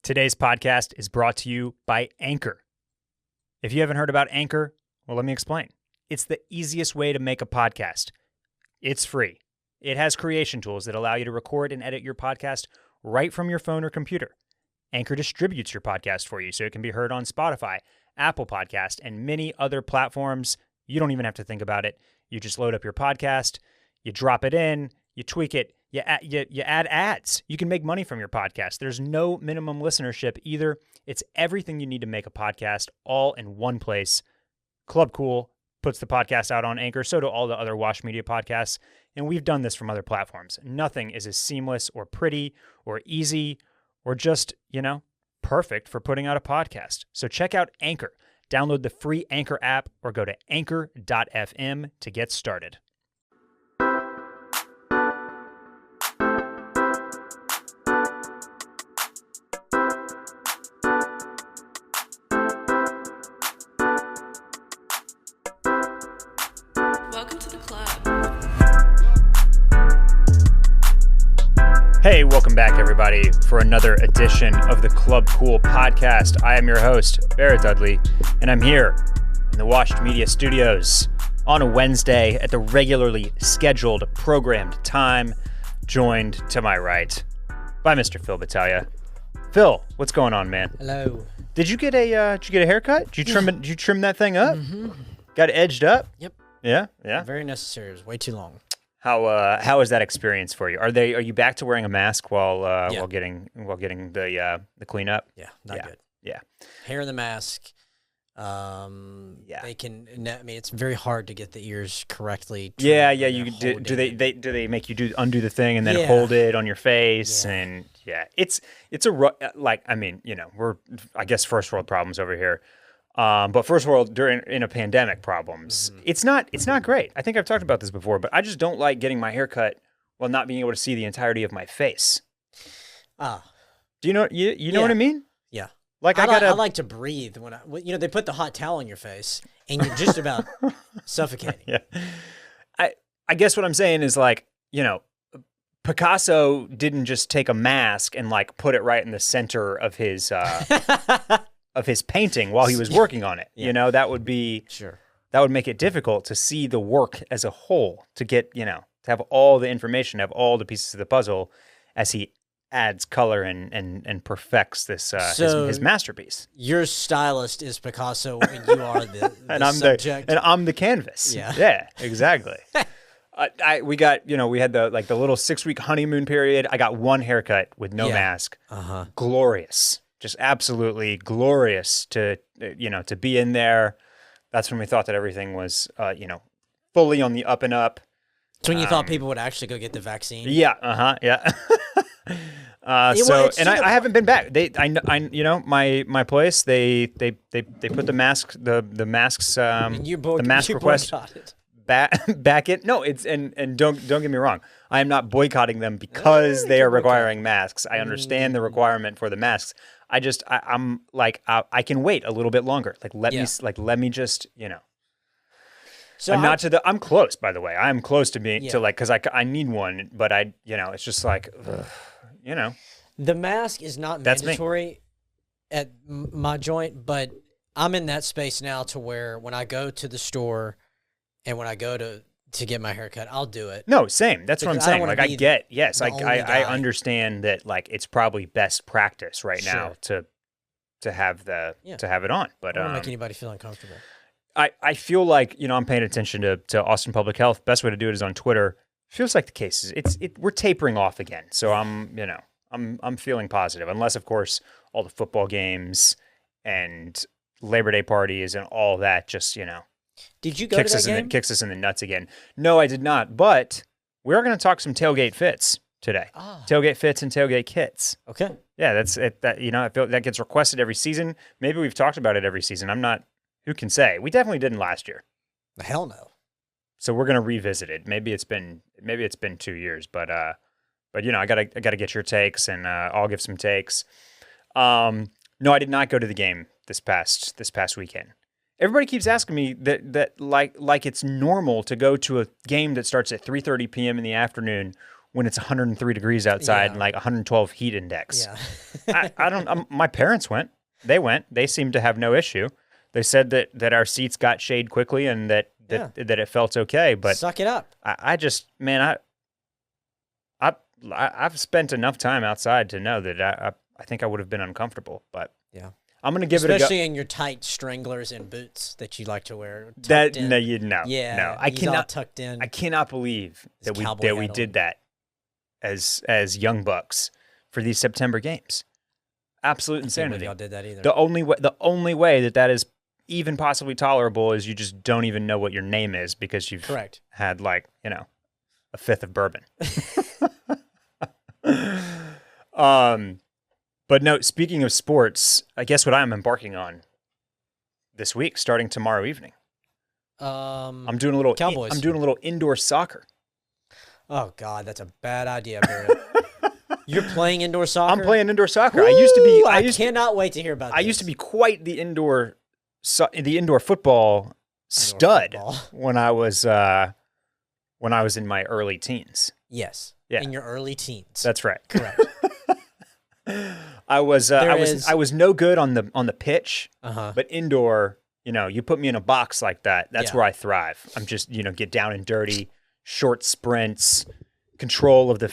Today's podcast is brought to you by Anchor. If you haven't heard about Anchor, well, let me explain. It's the easiest way to make a podcast. It's free. It has creation tools that allow you to record and edit your podcast right from your phone or computer. Anchor distributes your podcast for you so it can be heard on Spotify, Apple Podcast, and many other platforms. You don't even have to think about it. You just load up your podcast, you drop it in, you tweak it, you add ads. You can make money from your podcast. There's no minimum listenership either. It's everything you need to make a podcast all in one place. Club Cool puts the podcast out on Anchor. So do all the other Wash Media podcasts. And we've done this from other platforms. Nothing is as seamless or pretty or easy or just, perfect for putting out a podcast. So check out Anchor. Download the free Anchor app or go to anchor.fm to get started. Hey, welcome back, everybody, for another edition of the Club Cool podcast. I am your host, Barrett Dudley, and I'm here in the Washed Media Studios on a Wednesday at the regularly scheduled programmed time, joined to my right by Mr. Phil Battaglia. Phil, what's going on, man? Hello. Did you get a haircut? Did you trim it? Did you trim that thing up? Mm-hmm. Got it edged up? Yep. Yeah. Very necessary. It was way too long. How is that experience for you? Are you back to wearing a mask while getting the cleanup? Yeah, not good. Yeah. Hair in the mask. They can. I mean, it's very hard to get the ears correctly. Yeah. You do they make you undo the thing and then hold it on your face and it's we're I guess first world problems over here. But first world in a pandemic problems, it's not great. I think I've talked about this before, but I just don't like getting my hair cut while not being able to see the entirety of my face. Do you know what I mean? Yeah. Like I like to breathe when they put the hot towel on your face and you're just about suffocating. Yeah. I guess what I'm saying is Picasso didn't just take a mask and put it right in the center of his of his painting while he was working on it. Yeah. That would be that would make it difficult to see the work as a whole, to get, to have all the information, have all the pieces of the puzzle as he adds color and perfects this his masterpiece. Your stylist is Picasso and you are the subject. I'm the canvas. Yeah, exactly. We got, we had the little 6-week honeymoon period. I got one haircut with no mask. Glorious. Just absolutely glorious to be in there. That's when we thought that everything was, fully on the up and up. It's when you thought people would actually go get the vaccine. Yeah. Yeah. I haven't been back. My place, they put the mask, the masks, the mask request back in. No, it's, and don't get me wrong. I am not boycotting them because they are requiring masks. I understand the requirement for the masks. I'm I can wait a little bit longer. Let me just, So I'm close, by the way. I'm close to being because I need one, but it's just The mask is not mandatory at my joint, but I'm in that space now to where when I go to the store and when I go to get my haircut, I'll do it. No, same. That's what I'm saying. I understand that it's probably best practice right now to have to have it on. But I don't make anybody feel uncomfortable. I feel like, I'm paying attention to Austin Public Health. Best way to do it is on Twitter. Feels like the case is we're tapering off again. So I'm feeling positive, unless of course all the football games and Labor Day parties and all that just, Did you go to that game? Kicks us in the nuts again. No, I did not. But we're going to talk some tailgate fits today. Tailgate fits and tailgate kits. Okay. Yeah, that's it. That I feel that gets requested every season. Maybe we've talked about it every season. I'm not. Who can say? We definitely didn't last year. Hell no. So we're going to revisit it. Maybe it's been 2 years, but I gotta get your takes, and I'll give some takes. No, I did not go to the game this past weekend. Everybody keeps asking me that like it's normal to go to a game that starts at 3:30 p.m. in the afternoon when it's 103 degrees outside and like 112 heat index. Yeah. I don't. My parents went. They went. They seemed to have no issue. They said that our seats got shade quickly and that it felt okay. But suck it up. I just, man, I've spent enough time outside to know that I think I would have been uncomfortable. But yeah, I'm gonna give it a go. Especially in your tight stranglers and boots that you like to wear. No, I cannot all tucked in. I cannot believe that we did that as young bucks for these September games. Absolute insanity. Y'all did that either. The only way that is even possibly tolerable is you just don't even know what your name is because you've had like, a fifth of bourbon. But no, speaking of sports, I guess what I'm embarking on this week, starting tomorrow evening. I'm doing a little Cowboys. I'm doing a little indoor soccer. Oh God, that's a bad idea, Barrett. You're playing indoor soccer? I'm playing indoor soccer. Woo! I cannot wait to hear about this. I used to be quite the indoor football stud when I was in my early teens. Yes. Yeah. In your early teens. That's right. Correct. I was no good on the pitch, but indoor, you put me in a box like that. That's where I thrive. I'm just, get down and dirty, short sprints, control of the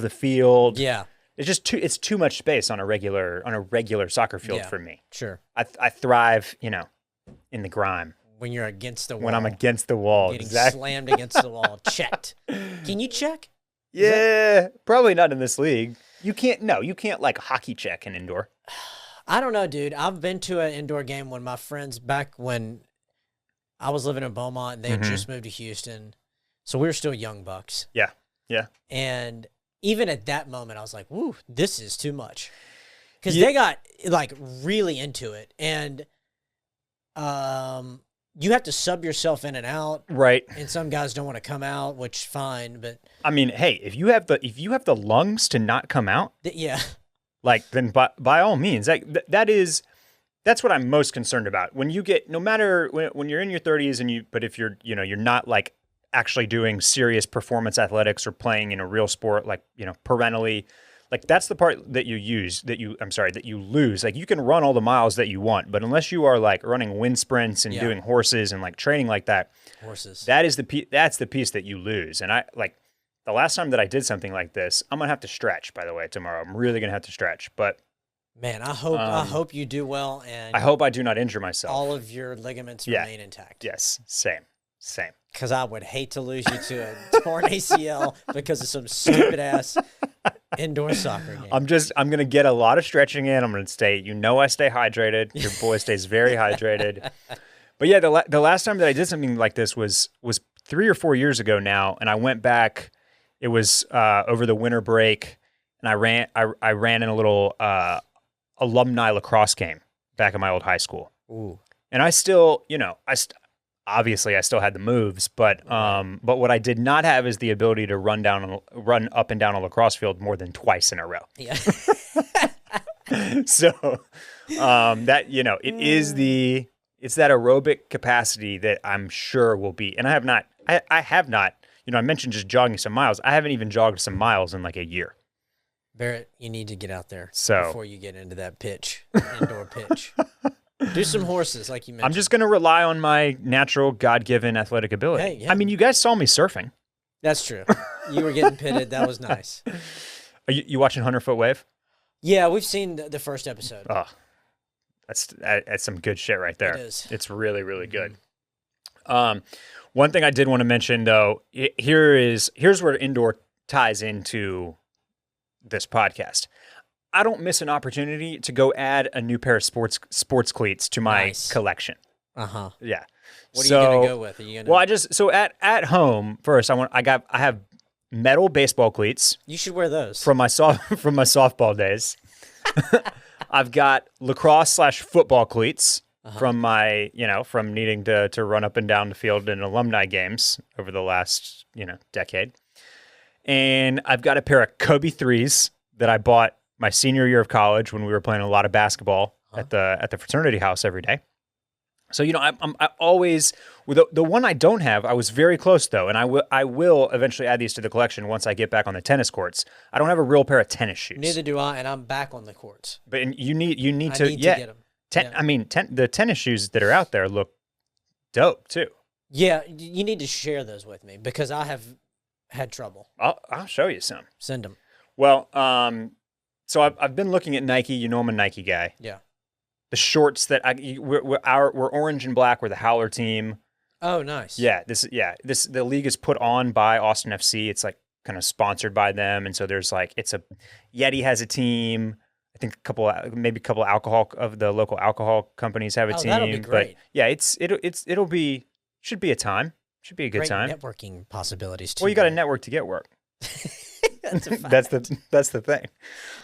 field. Yeah. It's too much space on a regular soccer field for me. Sure. I thrive, in the grime. When you're against the wall. When I'm against the wall. Getting slammed against the wall. Checked. Can you check? Yeah, probably not in this league. You can't like hockey check an indoor. I don't know, dude. I've been to an indoor game when my friends, back when I was living in Beaumont, they had just moved to Houston. So we were still young bucks. Yeah. Yeah. And even at that moment, I was like, woo, this is too much. Because they got like really into it. And you have to sub yourself in and out. Right. And some guys don't want to come out, which fine, but I mean, hey, if you have the lungs to not come out, like then by all means, that's what I'm most concerned about. When you get, no matter when you're in your 30s but if you're not like actually doing serious performance athletics or playing in a real sport, like, perennially, like that's the part that you lose. Like you can run all the miles that you want, but unless you are like running wind sprints and doing horses and like training like that, that's the piece that you lose. And I like the last time that I did something like this, I'm going to have to stretch, by the way, tomorrow. I'm really going to have to stretch, but man, I hope you do well. And I hope I do not injure myself. All of your ligaments remain intact. Yes. Same. Because I would hate to lose you to a torn ACL because of some stupid ass indoor soccer game. I'm going to get a lot of stretching in. I'm going to stay, I stay hydrated. Your boy stays very hydrated. But yeah, the last time that I did something like this was 3 or 4 years ago now. And I went back, it was over the winter break, and I ran in a little alumni lacrosse game back at my old high school. Ooh. And I still, obviously I still had the moves, but what I did not have is the ability to run up and down a lacrosse field more than twice in a row. Yeah. So it's that aerobic capacity that I'm sure will be, and I have not, I mentioned just jogging some miles. I haven't even jogged some miles in like a year. Barrett, you need to get out there before you get into that indoor pitch. Do some horses, like you mentioned. I'm just going to rely on my natural, God-given athletic ability. Hey, yeah. I mean, you guys saw me surfing. That's true. You were getting pitted. That was nice. Are you watching 100-Foot Wave? Yeah, we've seen the first episode. Oh, that's some good shit right there. It is. It's really, really good. One thing I did want to mention, though, here's where indoor ties into this podcast. I don't miss an opportunity to go add a new pair of sports cleats to my collection. Uh-huh. Yeah. What are you gonna go with? At home first. I have metal baseball cleats. You should wear those from my softball days. I've got lacrosse/football cleats from my from needing to run up and down the field in alumni games over the last decade, and I've got a pair of Kobe 3s that I bought my senior year of college when we were playing a lot of basketball at the fraternity house every day. So, I always, with the one I don't have, I was very close though. And I will eventually add these to the collection once I get back on the tennis courts. I don't have a real pair of tennis shoes. Neither do I, and I'm back on the courts. But you need to get them. I mean, the tennis shoes that are out there look dope too. Yeah, you need to share those with me because I have had trouble. I'll show you some. Send them. Well, so I've been looking at Nike. You know I'm a Nike guy. Yeah. The shorts that we're orange and black. We're the Howler team. Oh, nice. Yeah, the league is put on by Austin FC. It's like kind of sponsored by them, and so there's like Yeti has a team. I think maybe a couple alcohol of the local alcohol companies have a team. That'll be great. But yeah, should be a time. Should be a good great time. Networking possibilities too. Well, you got to network to get work. That's a fact. That's the thing.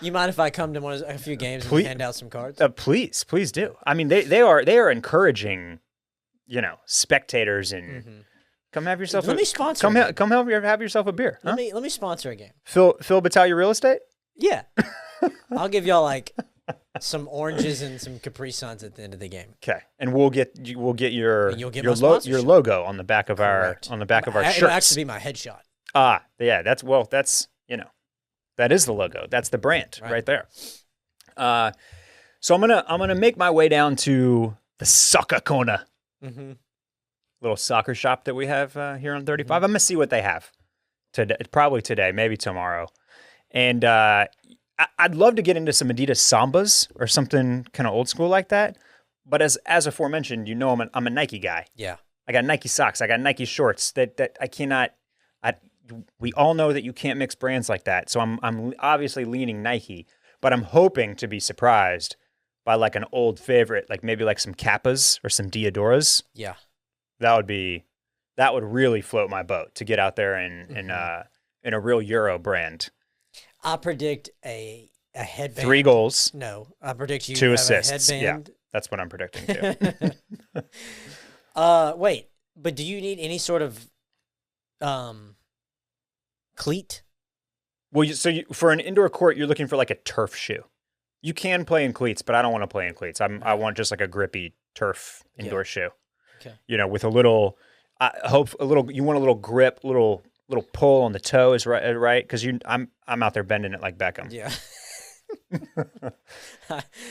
You mind if I come to a few games and hand out some cards? Please do. I mean, they are encouraging, spectators and come have yourself. Let me sponsor. Come have yourself a beer. Huh? Let me sponsor a game. Phil Battaglia Real Estate. Yeah, I'll give y'all like some oranges and some Capri Suns at the end of the game. Okay, and we'll get your logo on the back of Correct. our shirts. It'll actually be my headshot. Yeah, that's that is the logo. That's the brand right there. So I'm gonna make my way down to the soccer corner, little soccer shop that we have here on 35. I'm gonna see what they have today, probably today, maybe tomorrow, and I'd love to get into some Adidas Sambas or something kind of old school like that. But as aforementioned, I'm a Nike guy. Yeah, I got Nike socks. I got Nike shorts that I cannot. We all know that you can't mix brands like that. So I'm obviously leaning Nike, but I'm hoping to be surprised by like an old favorite, like maybe like some Kappas or some Diodoras. Yeah. That would really float my boat to get out there in a real Euro brand. I predict a headband. 3 goals. No, I predict you 2 have assists. a headband. Yeah, that's what I'm predicting too. Wait, but do you need any sort of cleat? Well, for an indoor court, you're looking for like a turf shoe. You can play in cleats, but I don't want to play in cleats. I want just like a grippy turf indoor shoe. Okay. With a little, you want a little grip, little pull on the toe is right? Because I'm out there bending it like Beckham. Yeah.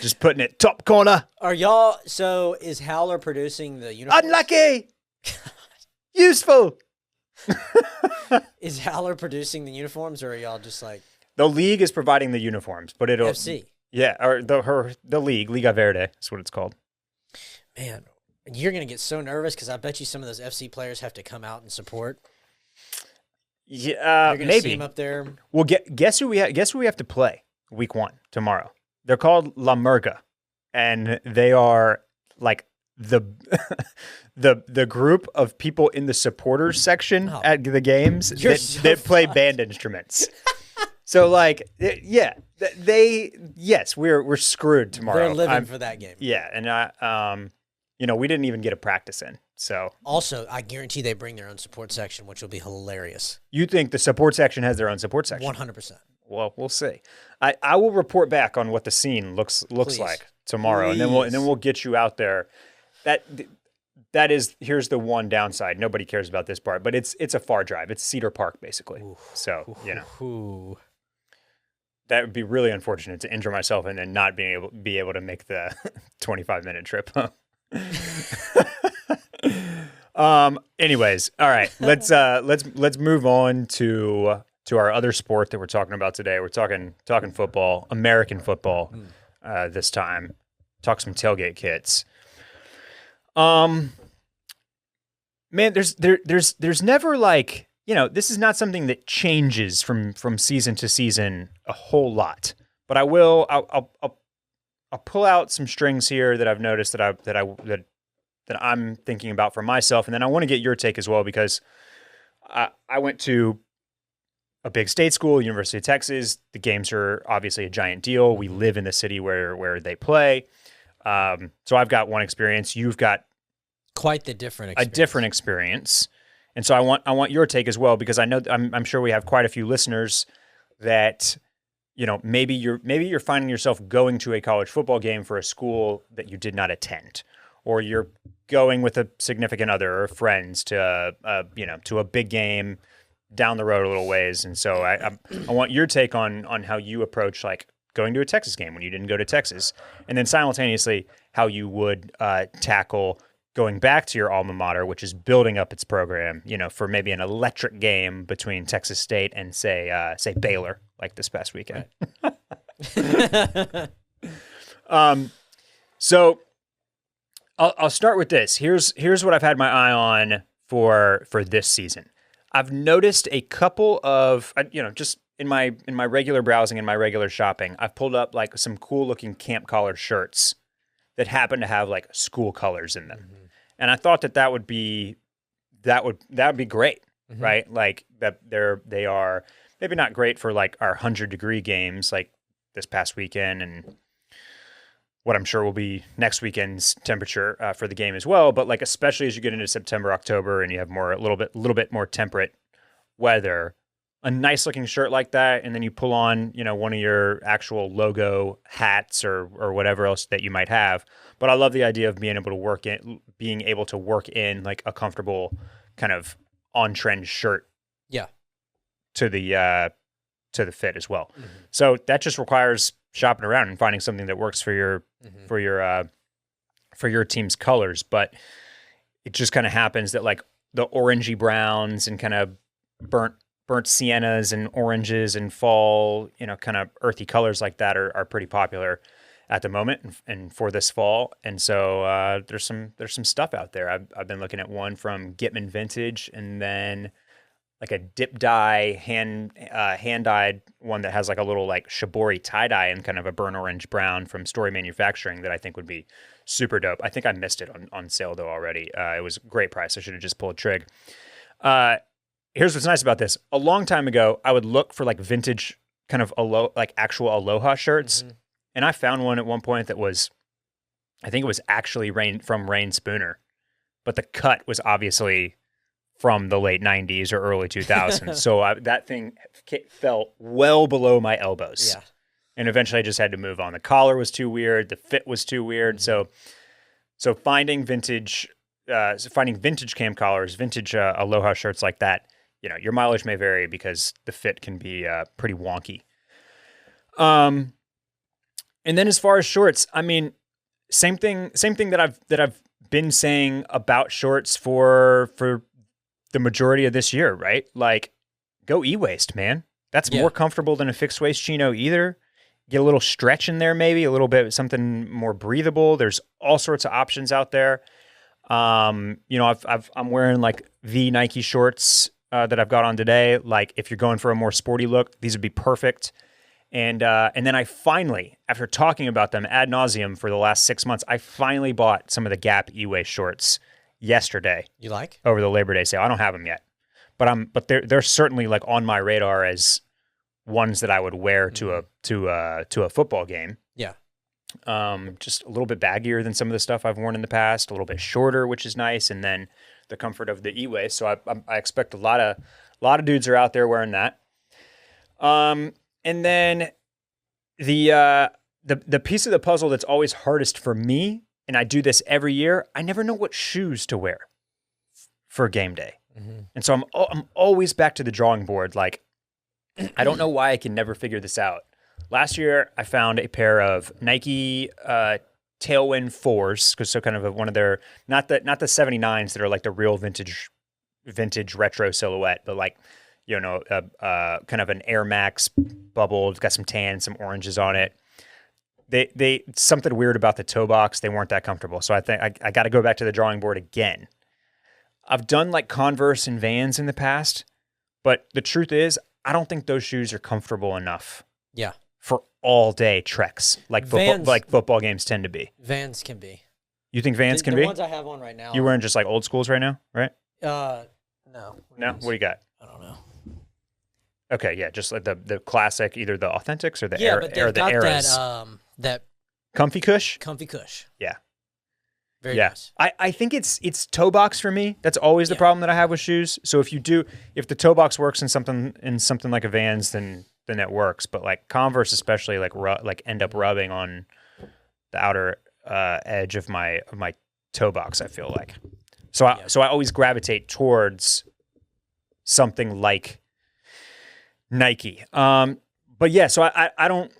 Just putting it top corner. So is Howler producing the uniforms? Unlucky. Useful. Is Howler producing the uniforms, or are y'all just like... The league is providing the uniforms, but it'll... FC. Yeah, or the league, Liga Verde is what it's called. Man, you're going to get so nervous because I bet you some of those FC players have to come out and support. Yeah, maybe. See him up there. Well, guess who we have to play week 1 tomorrow? They're called La Murga, and they are like the group of people in the supporters section at the games that play band instruments. So like, yeah, we're screwed tomorrow. They're living for that game. Yeah, and we didn't even get a practice in. So also, I guarantee they bring their own support section, which will be hilarious. You think the support section has their own support section? 100%. Well, we'll see. I will report back on what the scene looks like tomorrow, and then we'll get you out there. That is, here's the one downside. Nobody cares about this part, but it's a far drive. It's Cedar Park, basically. Ooh. So, that would be really unfortunate to injure myself and then not be able to make the 25-minute trip. Anyways, all right. Let's move on to our other sport that we're talking about today. We're talking football, American football. This time, talk some tailgate kits. Man, there's never like, this is not something that changes from season to season a whole lot. But I'll pull out some strings here that I've noticed that I'm thinking about for myself, and then I want to get your take as well because I went to a big state school, University of Texas. The games are obviously a giant deal. We live in the city where they play. So I've got one experience. You've got quite the different experience. A different experience. And so I want your take as well, because I know I'm sure we have quite a few listeners that, maybe you're finding yourself going to a college football game for a school that you did not attend, or you're going with a significant other or friends to to a big game down the road a little ways. And so I want your take on how you approach like going to a Texas game when you didn't go to Texas, and then simultaneously how you would tackle going back to your alma mater, which is building up its program, for maybe an electric game between Texas State and say Baylor, like this past weekend. So I'll start with this. Here's what I've had my eye on for this season. I've noticed a couple of, just in my regular browsing and my regular shopping, I've pulled up like some cool looking camp collar shirts that happen to have like school colors in them. Mm-hmm. And I thought that would be great, mm-hmm. right? Like that they are maybe not great for like our 100-degree games like this past weekend and what I'm sure will be next weekend's temperature for the game as well. But like, especially as you get into September, October, and you have a little bit more temperate weather, a nice looking shirt like that, and then you pull on, one of your actual logo hats or whatever else that you might have. But I love the idea of being able to work in like a comfortable kind of on trend shirt. Yeah. To the fit as well. Mm-hmm. So that just requires shopping around and finding something that works for your mm-hmm. for your team's colors. But it just kind of happens that like the orangey browns and kind of burnt siennas and oranges and fall, kind of earthy colors like that are pretty popular at the moment and for this fall. And so there's some stuff out there. I've been looking at one from Gitman Vintage, and then like a dip dye hand dyed one that has like a little like shibori tie dye and kind of a burnt orange brown from Story Manufacturing that I think would be super dope. I think I missed it on sale though already. It was a great price. I should have just pulled trig. Here's what's nice about this. A long time ago, I would look for like vintage kind of actual Aloha shirts. Mm-hmm. And I found one at one point that was, I think it was actually from Rain Spooner, but the cut was obviously from the late 90s or early 2000s. So that thing fell well below my elbows. Yeah. And eventually I just had to move on. The collar was too weird. The fit was too weird. Mm-hmm. So finding vintage camp collars, vintage Aloha shirts like that, your mileage may vary because the fit can be pretty wonky. And then as far as shorts, I mean, same thing that I've been saying about shorts for the majority of this year, right? Like, go e-waist, man. That's more comfortable than a fixed waist chino either. Get a little stretch in there, maybe a little bit, something more breathable. There's all sorts of options out there. I'm wearing like the Nike shorts that I've got on today. Like, if you're going for a more sporty look, these would be perfect. And then I finally, after talking about them ad nauseum for the last 6 months, I finally bought some of the Gap e-waist shorts yesterday. You like? Over the Labor Day sale. I don't have them yet, but they're certainly like on my radar as ones that I would wear mm-hmm. to a football game. Yeah. Just a little bit baggier than some of the stuff I've worn in the past, a little bit shorter, which is nice, and then the comfort of the e-waist. So I expect a lot of dudes are out there wearing that. And then the piece of the puzzle that's always hardest for me, and I do this every year, I never know what shoes to wear for game day. Mm-hmm. And so I'm always back to the drawing board. Like, I don't know why I can never figure this out. Last year, I found a pair of Nike Tailwind 4s, so kind of one of their, not the 79s that are like the real vintage retro silhouette, but like, kind of an Air Max bubble. It's got some tan, some oranges on it. They something weird about the toe box. They weren't that comfortable. So I think I got to go back to the drawing board again. I've done like Converse and Vans in the past, but the truth is I don't think those shoes are comfortable enough. Yeah. For all day treks like football games tend to be. Vans can be. You think Vans can be? The ones I have on right now. You're wearing just like old schools right now, right? No. No? What do you got? I don't know. Okay, yeah, just like the classic, either the Authentics or the got Eras. That Comfy Cush? Comfy Cush. Yeah. Very nice. I think it's toe box for me. That's always the problem that I have with shoes. So if the toe box works in something like a Vans, then it works. But like Converse especially like end up rubbing on the outer edge of my toe box, I feel like. So I always gravitate towards something like Nike. But yeah, so I don't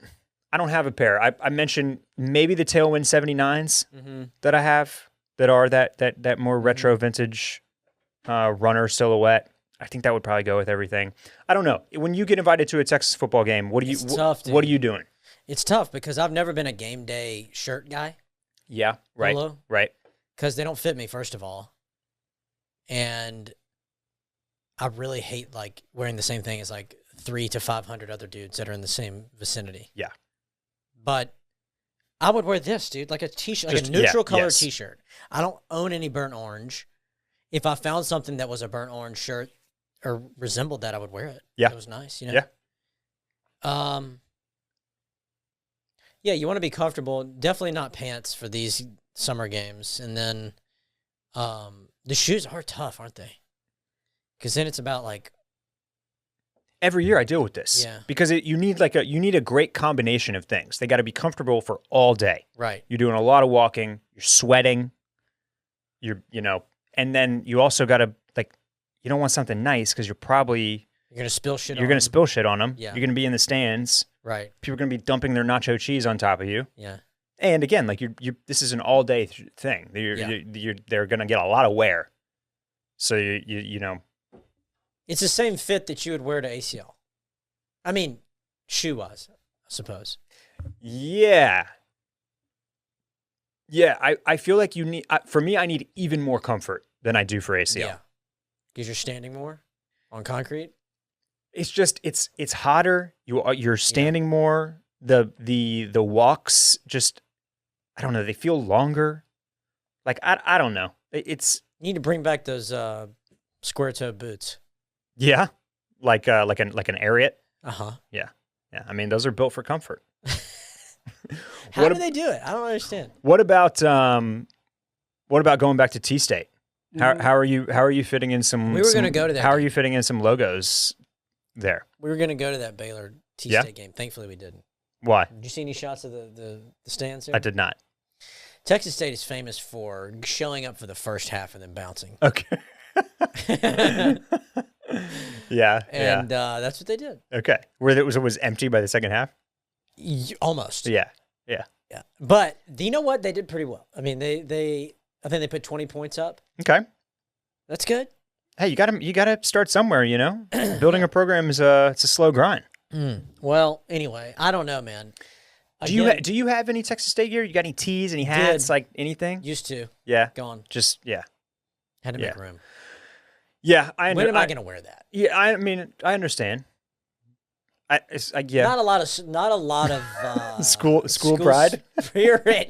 have a pair. I mentioned maybe the Tailwind 79s that I have that are that more retro vintage runner silhouette. I think that would probably go with everything. I don't know. When you get invited to a Texas football game, what are you doing? It's tough because I've never been a game day shirt guy. Yeah, right. Polo, right. Because they don't fit me, first of all. And I really hate like wearing the same thing as like 300 to 500 other dudes that are in the same vicinity. Yeah. But I would wear this, dude, like a t-shirt, like a neutral color t-shirt. I don't own any burnt orange. If I found something that was a burnt orange shirt or resembled that, I would wear it. Yeah. It was nice, you know? Yeah. Yeah, you want to be comfortable. Definitely not pants for these summer games. And then the shoes are tough, aren't they? Because then it's about like every year I deal with this. Yeah. Because you need a great combination of things. They got to be comfortable for all day. Right. You're doing a lot of walking. You're sweating. And then you also got to you don't want something nice because you're gonna spill shit. You're gonna spill shit on them. Yeah. You're gonna be in the stands. Right. People are gonna be dumping their nacho cheese on top of you. Yeah. And again, this is an all day thing. They're gonna get a lot of wear. So you know. It's the same fit that you would wear to ACL. I mean, shoe-wise, I suppose. Yeah. Yeah, I feel like you need, for me, I need even more comfort than I do for ACL. Yeah. Because you're standing more on concrete? It's just, it's hotter. You're standing more. The walks just, I don't know, they feel longer. Like, I don't know. It's. You need to bring back those square toe boots. Yeah. Like an Ariat. Uh-huh. Yeah. Yeah. I mean, those are built for comfort. How do they do it? I don't understand. What about going back to T-State? How are you fitting in some? We were going to go to that. How are you fitting in some logos there? We were going to go to that Baylor T-State game. Thankfully, we didn't. Why? Did you see any shots of the stands there? I did not. Texas State is famous for showing up for the first half and then bouncing. Okay. Yeah. And that's what they did. Okay. Where it was empty by the second half? Almost. Yeah. Yeah. Yeah. But you know what? They did pretty well. I mean, I think they put 20 points up. Okay. That's good. Hey, you gotta start somewhere, you know? Building a program is it's a slow grind. Well, anyway, I don't know, man. Do you have any Texas State gear? You got any tees, any hats, like anything? Used to. Yeah. Gone. Just Had to make room. Yeah, when am I going to wear that? Yeah, I mean, I understand. Yeah. Not a lot of school pride.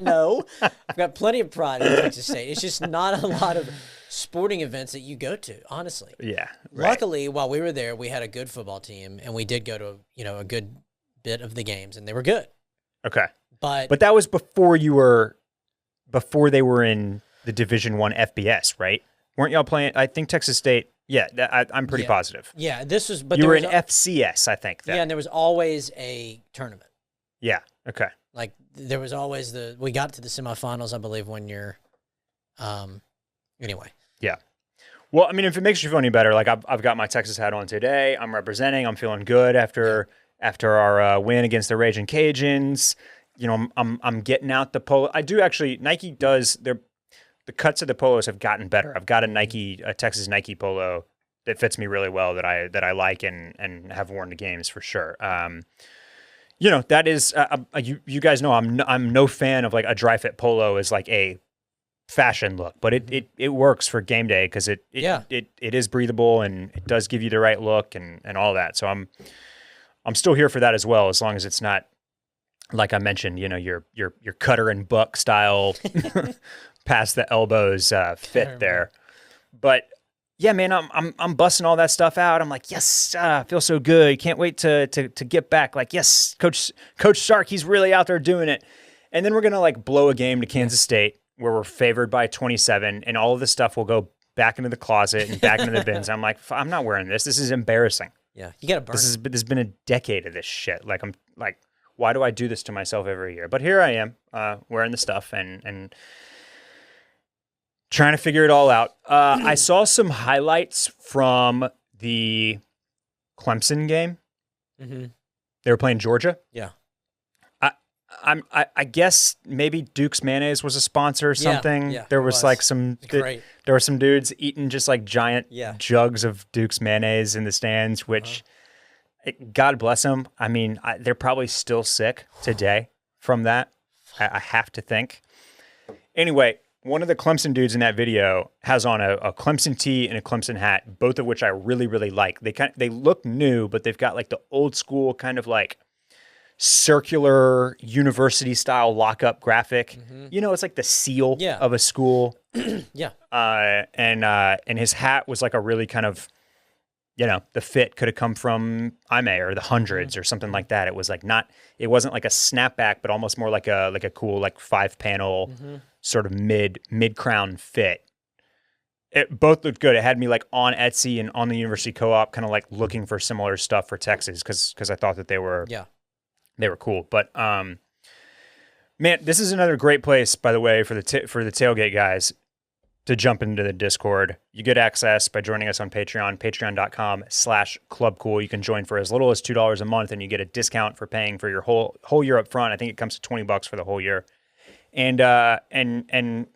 No, I've got plenty of pride in Texas State. It's just not a lot of sporting events that you go to. Honestly. Yeah. Right. Luckily, while we were there, we had a good football team, and we did go to a good bit of the games, and they were good. Okay. But that was before they were in the Division I FBS, right? Weren't y'all playing? I think Texas State. Yeah, I'm pretty positive. Yeah, this was. But you were in FCS, I think. Yeah, and there was always a tournament. Yeah. Okay. Like there was always we got to the semifinals, I believe, one year. Anyway. Yeah. Well, I mean, if it makes you feel any better, like I've got my Texas hat on today. I'm representing. I'm feeling good after our win against the Raging Cajuns. You know, I'm getting out the polo. I do actually. Nike does the cuts of the polos have gotten better. I've got a Texas Nike polo that fits me really well that I like and have worn to games for sure. You know, that is you guys know I'm no fan of like a dry fit polo as like a fashion look, but it works for game day because it is breathable and it does give you the right look and all that. So I'm still here for that as well, as long as it's not like I mentioned, you know, your Cutter and Buck style past the elbows fit there. But yeah, man, I'm busting all that stuff out. I'm like, yes, I feel so good. Can't wait to get back. Like, yes, Coach Sark, he's really out there doing it. And then we're gonna like blow a game to Kansas State where we're favored by 27, and all of this stuff will go back into the closet and back into the bins. I'm like, I'm not wearing this. This is embarrassing. Yeah, you gotta burn. There's been a decade of this shit. Like, I'm like, why do I do this to myself every year? But here I am, wearing the stuff, and Trying to figure it all out. I saw some highlights from the Clemson game. Mm-hmm. They were playing Georgia. Yeah. I guess maybe Duke's mayonnaise was a sponsor or something. Yeah, there was like great. There were some dudes eating just like giant jugs of Duke's mayonnaise in the stands, which God bless them. I mean, they're probably still sick today from that. I have to think. Anyway, one of the Clemson dudes in that video has on a Clemson tee and a Clemson hat, both of which I really, really like. They look new, but they've got like the old school kind of like circular university style lockup graphic. Mm-hmm. You know, it's like the seal of a school. Yeah. And his hat was like a really kind of, you know, the fit could have come from IME or the Hundreds or something like that. It was like it wasn't like a snapback, but almost more like a cool like 5-panel sort of mid crown fit. It both looked good. It had me like on Etsy and on the University Co-op, kind of like looking for similar stuff for Texas because I thought that they were cool. But man, this is another great place, by the way, for the Tailgate guys to jump into the Discord. You get access by joining us on Patreon, patreon.com/clubcool. You can join for as little as $2 a month, and you get a discount for paying for your whole year up front. I think it comes to $20 for the whole year. And man,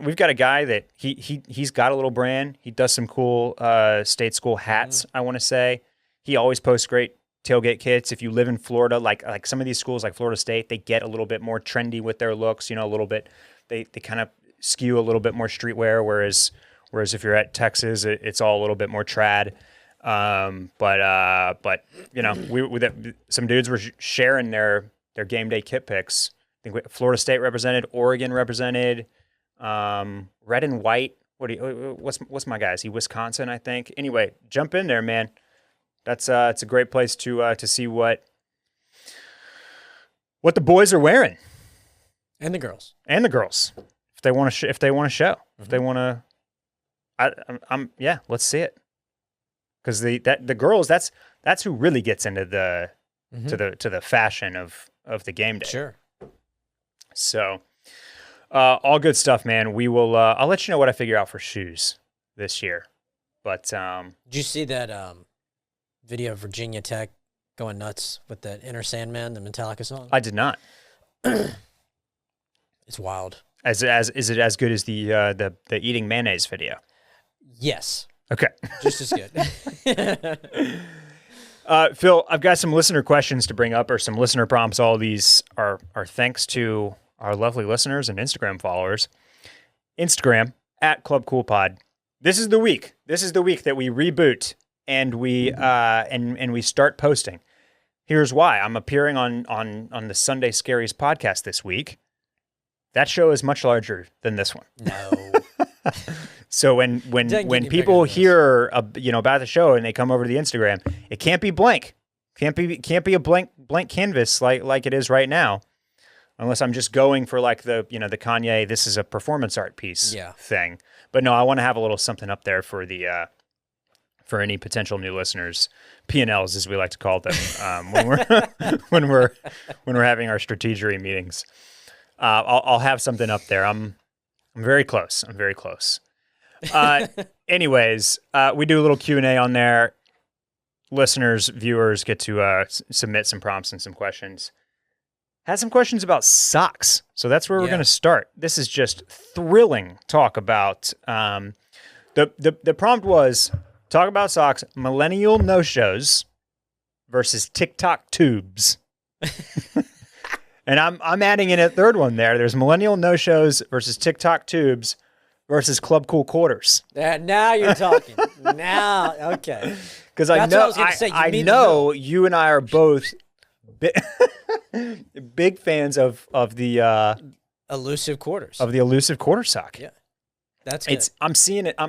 we've got a guy that he's got a little brand. He does some cool state school hats, I want to say. He always posts great tailgate kits. If you live in Florida, like some of these schools like Florida State, they get a little bit more trendy with their looks, you know, a little bit, they kind of skew a little bit more streetwear, whereas if you're at Texas, it's all a little bit more trad. But you know, some dudes were sharing their game day kit picks. I think Florida State represented, Oregon represented, red and white. What's my guy? Is he Wisconsin, I think? Anyway, jump in there, man. That's it's a great place to see what the boys are wearing, and the girls, if they want to if they want to show, if they want to. I'm let's see it, because the girls, that's who really gets into the to the fashion of the game day. Sure. So, all good stuff, man. We will. I'll let you know what I figure out for shoes this year. But did you see that video of Virginia Tech going nuts with that Inner Sandman, the Metallica song? I did not. It's wild. Is it as good as the eating mayonnaise video? Yes. Okay. Just as good. Phil, I've got some listener questions to bring up, or some listener prompts. All these are thanks to our lovely listeners and Instagram followers. Instagram @ClubCoolPod. This is the week. This is the week that we reboot and we and we start posting. Here's why. I'm appearing on the Sunday Scaries podcast this week. That show is much larger than this one. No. So when people hear about the show and they come over to the Instagram, it can't be blank. Can't be a blank canvas like it is right now, unless I'm just going for like the Kanye, this is a performance art piece thing. But no, I want to have a little something up there for the for any potential new listeners, P&Ls as we like to call them, when we're having our strategery meetings. I'll have something up there. I'm very close. I'm very close. Anyways, we do a little Q&A on there. Listeners, viewers get to submit some prompts and some questions. Had some questions about socks, so that's where we're going to start. This is just thrilling talk about. The prompt was talk about socks, millennial no-shows versus TikTok tubes. And I'm adding in a third one there. There's millennial no-shows versus TikTok tubes versus Club Cool quarters. Now you're talking. Now, okay. Because I know you and I are both big fans of the elusive quarters. Of the elusive quarter sock. Yeah, that's good. I'm seeing it.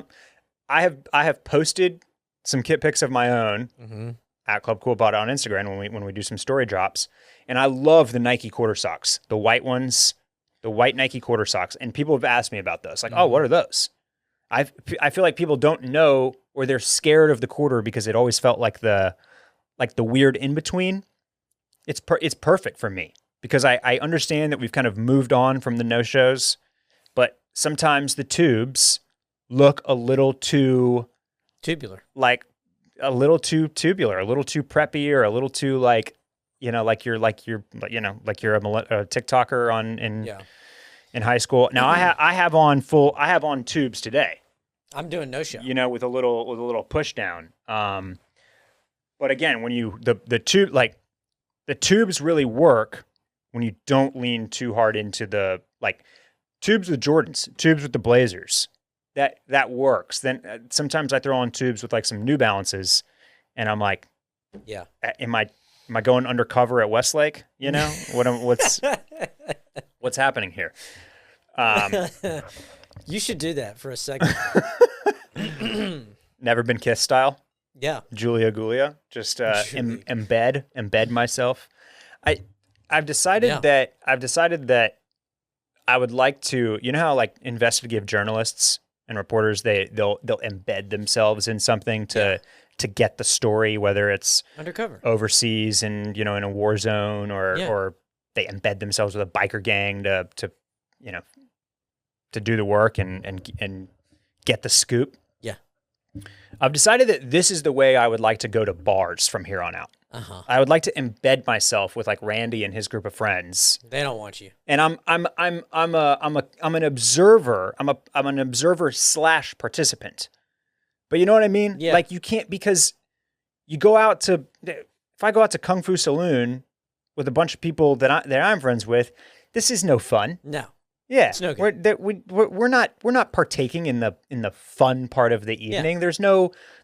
I have posted some kit pics of my own at Club Cool Pod on Instagram when we do some story drops. And I love the Nike quarter socks, the white ones, the white Nike quarter socks. And people have asked me about those. Like, oh, what are those? I feel like people don't know, or they're scared of the quarter because it always felt like the weird in between. It's perfect for me because I understand that we've kind of moved on from the no shows, but sometimes the tubes look a little too tubular, like a little too tubular, a little too preppy, or a little too like you're a TikToker in high school. Now I have on tubes today. I'm doing no show. With a little push down. But again, when the tubes really work when you don't lean too hard into the tubes with Jordans, tubes with the Blazers. That works. Then sometimes I throw on tubes with some New Balances, and I'm like, yeah, am I going undercover at Westlake? What's happening here? You should do that for a second. Never Been Kissed style. Yeah, Julia Gulia. Just embed myself. I've decided that I would like to. You know how investigative journalists and reporters they'll embed themselves in something to get the story, whether it's undercover overseas and in a war zone, or they embed themselves with a biker gang to do the work and get the scoop. Yeah. I've decided that this is the way I would like to go to bars from here on out. I would like to embed myself with Randy and his group of friends. They don't want you. And I'm an observer. I'm an observer / participant. But you know what I mean? Yeah. You can't, because if I go out to Kung Fu Saloon with a bunch of people that I'm friends with, this is no fun. No. Yeah, it's no good. We're not partaking in the fun part of the evening. Yeah.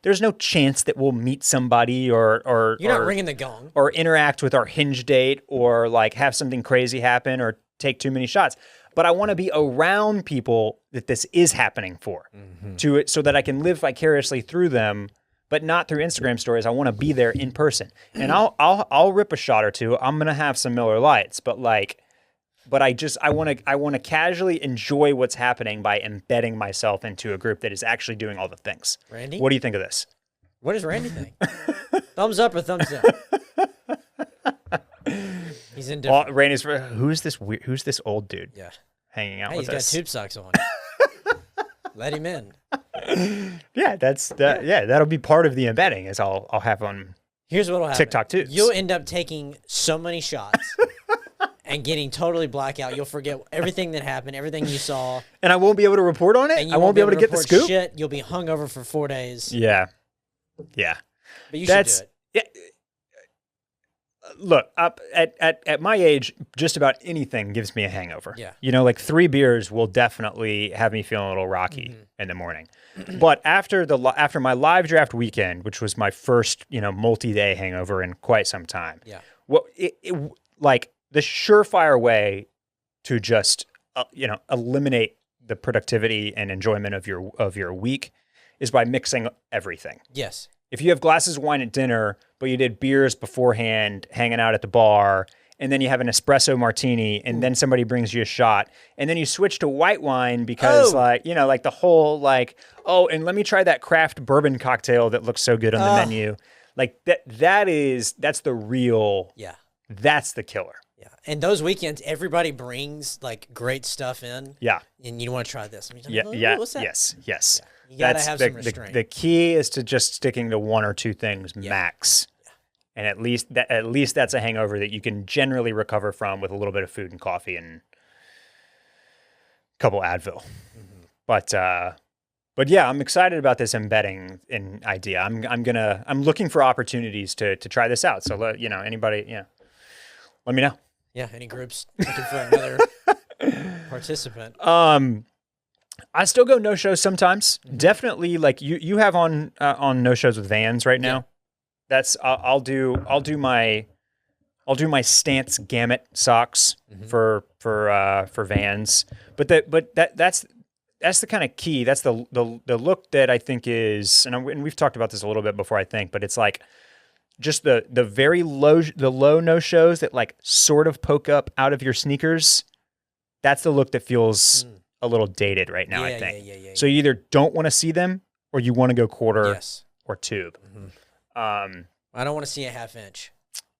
There's no chance that we'll meet somebody or you're not ringing the gong or interact with our hinge date or have something crazy happen or take too many shots. But I want to be around people that this is happening for, so that I can live vicariously through them, but not through Instagram stories. I want to be there in person, and I'll rip a shot or two. I'm gonna have some Miller Lights, but I want to casually enjoy what's happening by embedding myself into a group that is actually doing all the things. Randy, what do you think of this? What does Randy think? Thumbs up or thumbs down? He's indifferent. Randy's who's this old dude? Yeah, hanging out with us. He's got tube socks on. Let him in. Yeah, that'll be part of the embedding. Is I'll have on. Here's what'll happen. TikTok tubes. You'll end up taking so many shots. And getting totally blackout. You'll forget everything that happened, everything you saw. And I won't be able to report on it? I won't be able to get the scoop? Shit. You'll be hungover for 4 days. Yeah. Yeah. But you should do it. Yeah. Look, at my age, just about anything gives me a hangover. Yeah. 3 beers will definitely have me feeling a little rocky in the morning. But after my live draft weekend, which was my first, multi-day hangover in quite some time. Yeah. Well, the surefire way to just eliminate the productivity and enjoyment of your week is by mixing everything. Yes. If you have glasses of wine at dinner, but you did beers beforehand, hanging out at the bar, and then you have an espresso martini, and then somebody brings you a shot, and then you switch to white wine because the whole and let me try that craft bourbon cocktail that looks so good on the menu. That's the real. Yeah. That's the killer. Yeah. And those weekends, everybody brings great stuff in. Yeah. And you want to try this. What's that? Yes. Yeah. You got to have some restraint. The key is to just sticking to 1 or 2 things max. Yeah. And at least that's a hangover that you can generally recover from with a little bit of food and coffee and a couple Advil. But yeah, I'm excited about this embedding idea. I'm looking for opportunities to try this out. So anybody, let me know. Yeah, any groups looking for another participant. I still go no shows sometimes. Definitely, you have on no shows with Vans right now. Yeah. I'll do my Stance Gamut socks for Vans. But that's the kind of key. That's the look that I think is, and we've talked about this a little bit before, I think, but it's just the very low no shows that sort of poke up out of your sneakers. That's the look that feels a little dated right now, I think. Yeah. So you either don't want to see them or you want to go quarter or tube. I don't want to see a half inch.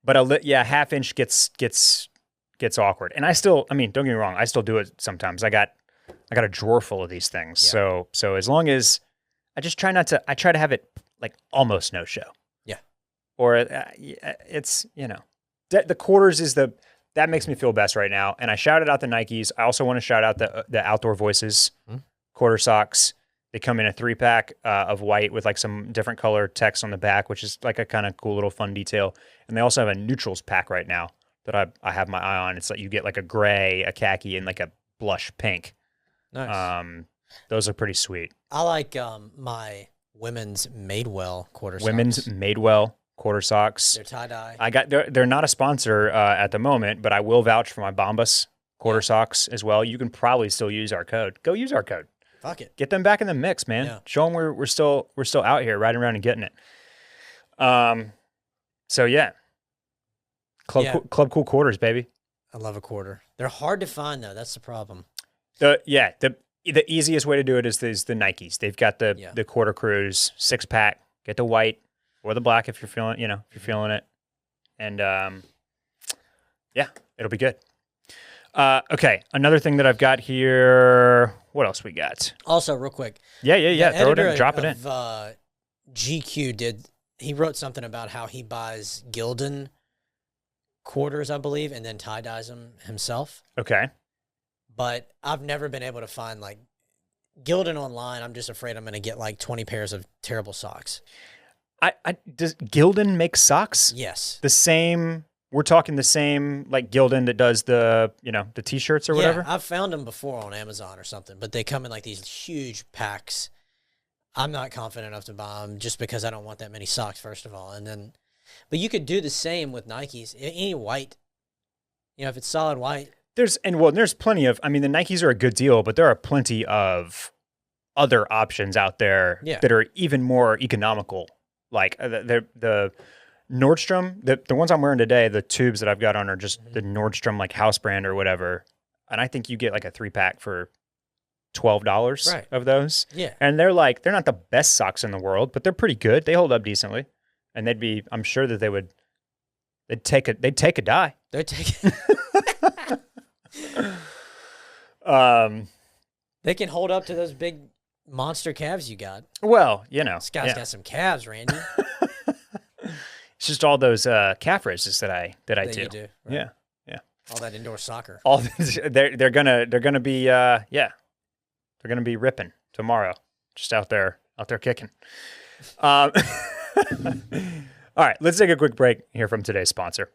But half inch gets awkward. And don't get me wrong, I still do it sometimes. I got got a drawer full of these things. Yeah. So as long as I just try not to, I try to have it like almost no show. Yeah. Or it's, the quarters is that makes me feel best right now. And I shouted out the Nikes. I also want to shout out the Outdoor Voices quarter socks. They come in a 3-pack of white with like some different color text on the back, which is like a kind of cool little fun detail. And they also have a neutrals pack right now that I have my eye on. It's like you get like a gray, a khaki, and like a blush pink. Nice. Those are pretty sweet. I like my women's Madewell quarter socks. Women's Madewell quarter socks. They're tie-dye. They're not a sponsor at the moment, but I will vouch for my Bombas quarter socks as well. You can probably still use our code. Go use our code. Fuck it. Get them back in the mix, man. Yeah. Show them we're still out here riding around and getting it. So yeah. Club Cool quarters, baby. I love a quarter. They're hard to find though. That's the problem. The easiest way to do it is the Nikes. They've got the quarter crews 6-pack. Get the white or the black if you're feeling it. And it'll be good. Okay, another thing that I've got here. What else we got? Also, real quick. Yeah. Throw it in, drop it in. GQ he wrote something about how he buys Gildan quarters, I believe, and then tie-dyes them himself. Okay. But I've never been able to find like Gildan online. I'm just afraid I'm going to get like 20 pairs of terrible socks. Does Gildan make socks? Yes. The same. We're talking the same like Gildan that does the the t-shirts or whatever. I've found them before on Amazon or something, but they come in like these huge packs. I'm not confident enough to buy them just because I don't want that many socks, first of all. And then, but you could do the same with Nikes. Any white, if it's solid white. There's plenty of. I mean, the Nikes are a good deal, but there are plenty of other options out there that are even more economical. Like the Nordstrom, the ones I'm wearing today, the tubes that I've got on are just the Nordstrom like house brand or whatever. And I think you get like a 3-pack for $12 of those. Yeah. And they're not the best socks in the world, but they're pretty good. They hold up decently. And I'm sure that they'd take a dye. They're taking they can hold up to those big monster calves you got. Well, This guy's got some calves, Randy. It's just all those calf races that I do. You do, right? Yeah. All that indoor soccer. They're gonna be they're gonna be ripping tomorrow. Just out there kicking. All right, let's take a quick break here from today's sponsor.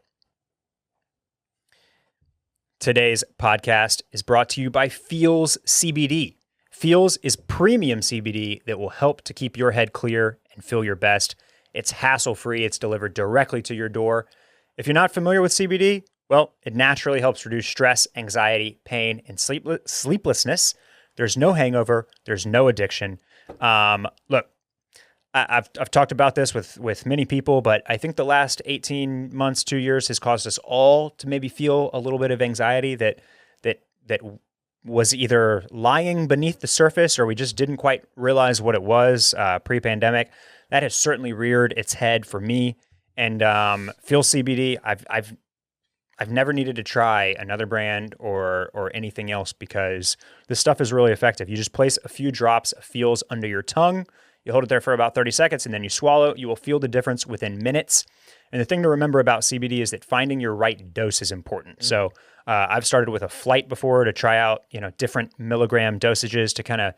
Today's podcast is brought to you by Feels CBD. Feels is premium CBD that will help to keep your head clear and feel your best. It's hassle-free. It's delivered directly to your door. If you're not familiar with CBD, well, it naturally helps reduce stress, anxiety, pain, and sleeplessness. There's no hangover. There's no addiction. Look, I've talked about this with many people, but I think the last 18 months, 2 years has caused us all to maybe feel a little bit of anxiety that was either lying beneath the surface or we just didn't quite realize what it was pre-pandemic. That has certainly reared its head for me. And Feel CBD, I've never needed to try another brand or anything else because this stuff is really effective. You just place a few drops of Feels under your tongue. You hold it there for about 30 seconds and then you swallow. You will feel the difference within minutes. And the thing to remember about CBD is that finding your right dose is important. Mm-hmm. So I've started with a flight before to try out, different milligram dosages to kind of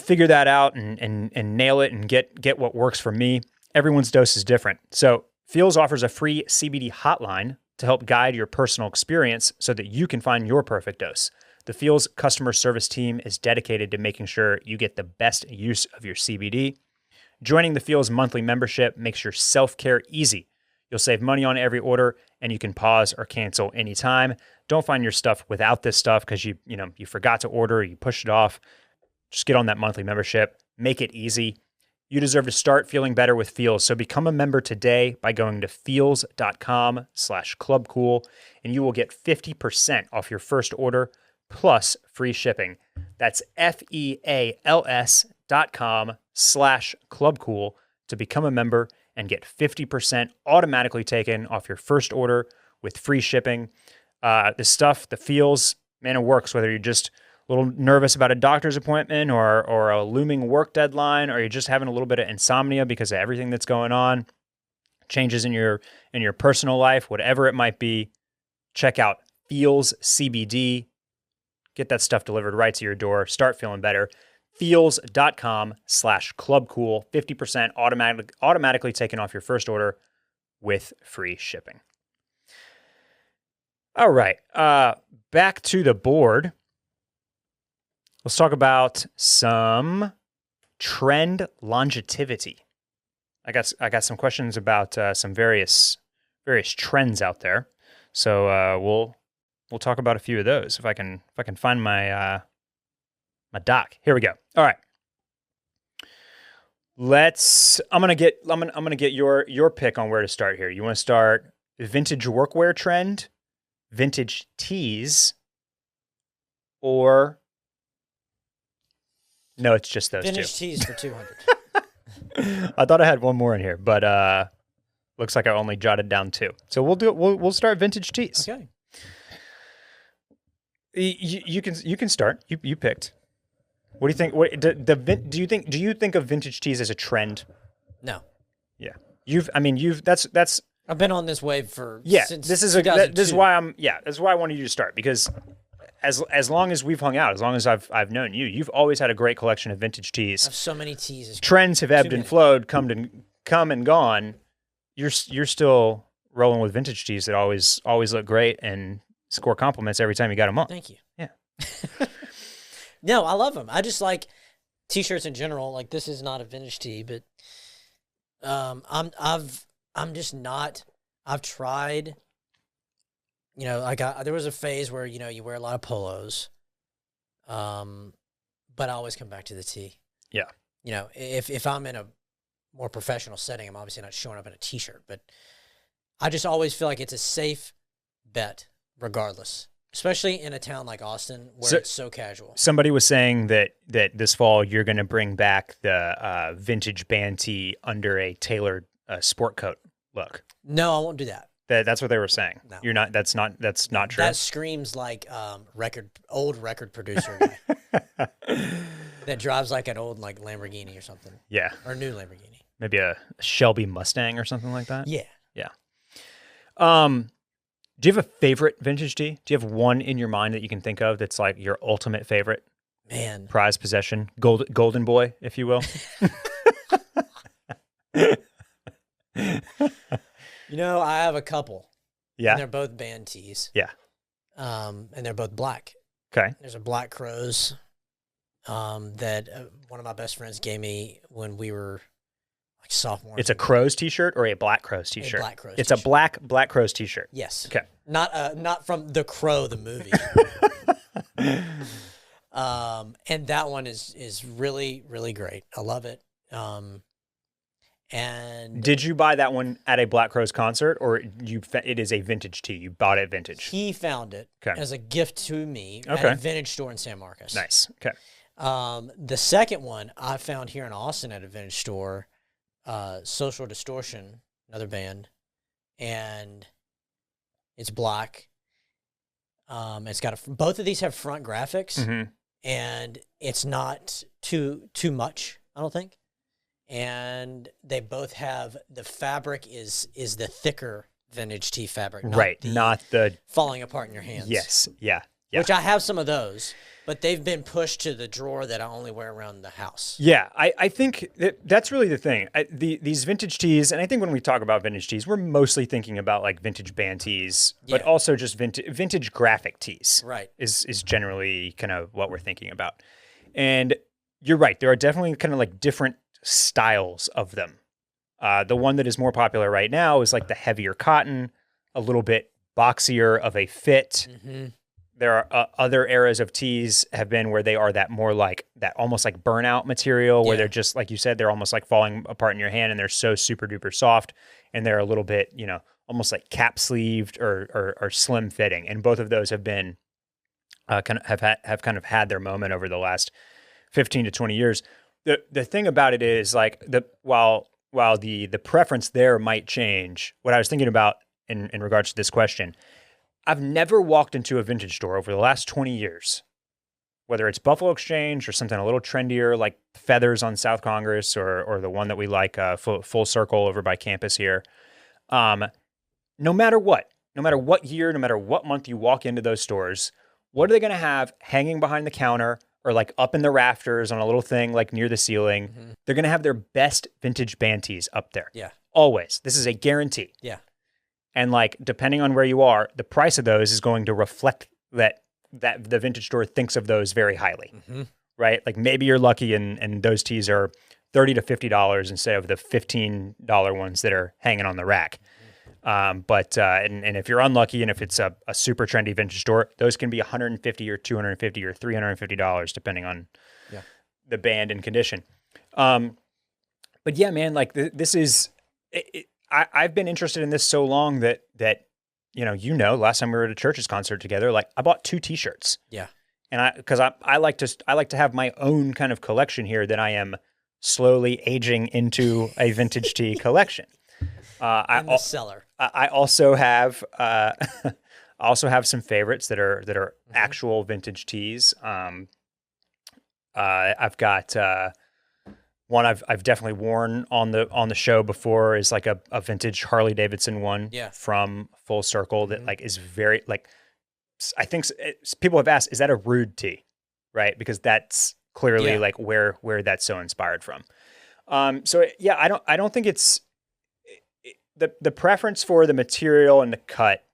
figure that out and nail it and get what works for me. Everyone's dose is different. So Feels offers a free CBD hotline to help guide your personal experience so that you can find your perfect dose. The Feels customer service team is dedicated to making sure you get the best use of your CBD. Joining the Feels monthly membership makes your self-care easy. You'll save money on every order and you can pause or cancel anytime. Don't find your stuff without this stuff because you forgot to order or you pushed it off. Just get on that monthly membership. Make it easy. You deserve to start feeling better with Feels. So become a member today by going to feels.com/clubcool and you will get 50% off your first order plus free shipping. That's FEALS.com/clubcool to become a member and get 50% automatically taken off your first order with free shipping. This stuff, the Feels, man, it works whether you're just little nervous about a doctor's appointment or a looming work deadline, or you're just having a little bit of insomnia because of everything that's going on, changes in your personal life, whatever it might be, check out Feels CBD. Get that stuff delivered right to your door. Start feeling better. Feels.com/clubcool. 50% automatically taken off your first order with free shipping. All right. Back to the board. Let's talk about some trend longevity. I got some questions about some various trends out there. So we'll talk about a few of those if I can find my my doc. Here we go. All right. I'm gonna get your pick on where to start here. You want to start vintage workwear trend, vintage tees, or no? It's just those vintage two. Vintage tees for 200. I thought I had one more in here, but looks like I only jotted down 2. So we'll start vintage tees. Okay. You can start. You picked. What do you think? Do you think of vintage tees as a trend? No. Yeah. That's I've been on this wave for since this is 2002. this is why I wanted you to start, because as long as we've hung out, as long as I've known you, you've always had a great collection of vintage tees. I have so many tees. Trends have ebbed and flowed, come and gone. You're still rolling with vintage tees that always look great and score compliments every time you got them on. Thank you. Yeah. No, I love them. I just like t-shirts in general. Like, this is not a vintage tee, but I'm just not. I've tried. You know, there was a phase where, you know, you wear a lot of polos, but I always come back to the tee. Yeah. You know, if I'm in a more professional setting, I'm obviously not showing up in a t-shirt, but I just always feel like it's a safe bet regardless, especially in a town like Austin where it's so casual. Somebody was saying that this fall you're going to bring back the vintage band tee under a tailored sport coat look. No, I won't do that. That's what they were saying. No. You're not. That's not true. That screams like old record producer guy that drives like an old like Lamborghini or something. Yeah. Or a new Lamborghini. Maybe a Shelby Mustang or something like that. Yeah. Yeah. Do you have a favorite vintage tee? Do you have one in your mind that you can think of that's like your ultimate favorite? Man. Prized possession, golden boy, if you will. You know, I have a couple. Yeah. And they're both band tees. Yeah. And they're both black. Okay. There's a Black Crows that one of my best friends gave me when we were like sophomores. It's a Crows t-shirt or a Black Crows t-shirt? A Black Crows It's t-shirt. a Black Crows t-shirt. Yes. Okay. Not from The Crow, the movie. And that one is really, really great. I love it. And did you buy that one at a Black Crows concert, or it is a vintage tee? You bought it vintage. He found it as a gift to me at a vintage store in San Marcos. Nice. Okay. The second one I found here in Austin at a vintage store, Social Distortion, another band, and it's black. It's got both of these have front graphics, and it's not too much, I don't think. And they both have the fabric is the thicker vintage tee fabric, not the falling apart in your hands. Yes, yeah. Which I have some of those, but they've been pushed to the drawer that I only wear around the house. Yeah, I think that's really the thing. These vintage tees, and I think when we talk about vintage tees, we're mostly thinking about like vintage band tees, but also just vintage graphic tees. Right. Is generally kind of what we're thinking about. And you're right. There are definitely kind of like different styles of them. The one that is more popular right now is like the heavier cotton, a little bit boxier of a fit. There are other eras of tees have been where they are that more like that almost like burnout material where they're just, like you said, they're almost like falling apart in your hand and they're so super duper soft and they're a little bit, you know, almost like cap sleeved or slim fitting. And both of those have been kind of had their moment over the last 15 to 20 years. The thing about it is like while the preference there might change, what I was thinking about in regards to this question, I've never walked into a vintage store over the last 20 years, whether it's Buffalo Exchange or something a little trendier like Feathers on South Congress or the one that we like, Full Circle over by campus here. No matter what year, no matter what month you walk into those stores, what are they going to have hanging behind the counter or like up in the rafters on a little thing like near the ceiling? Mm-hmm. They're going to have their best vintage band tees up there. Yeah. Always. This is a guarantee. Yeah. And like, depending on where you are, the price of those is going to reflect that the vintage store thinks of those very highly, right? Like maybe you're lucky and those tees are $30 to $50 instead of the $15 ones that are hanging on the rack. But if you're unlucky and if it's a super trendy vintage store, those can be $150 or $250 or $350 depending on the band and condition. But yeah, man, like this is, I've been interested in this so long that last time we were at a Church's concert together, like I bought 2 t-shirts. Yeah. And because I like to have my own kind of collection here that I am slowly aging into a vintage tee collection. In the cellar. I also have some favorites that are actual vintage tees. I've got one I've definitely worn on the show before is like a vintage Harley Davidson one from Full Circle that like is very like, I think people have asked, is that a Rude tee? Right? Because that's clearly like where that's so inspired from. So yeah, I don't think it's the preference for the material and the cut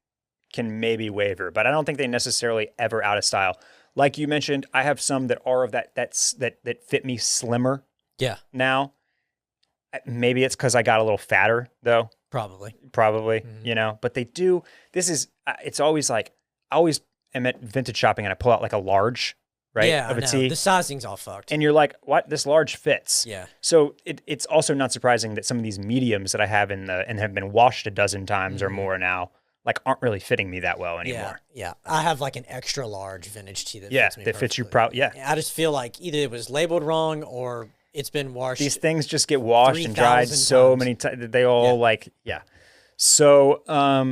can maybe waver, but I don't think they necessarily ever out of style. Like you mentioned, I have some that are of that fit me slimmer. Yeah. Now, maybe it's because I got a little fatter though. Probably. But they do. This is. It's always like I always am at vintage shopping and I pull out like a large, right? Yeah, of a tee. The sizing's all fucked. And you're like, what? This large fits. Yeah. So it's also not surprising that some of these mediums that I have and have been washed a dozen times or more now, like aren't really fitting me that well anymore. Yeah. I have like an extra large vintage tee that fits me that fits you perfectly. Yeah. I just feel like either it was labeled wrong or it's been washed. These things just get washed and dried so many times that they all So, I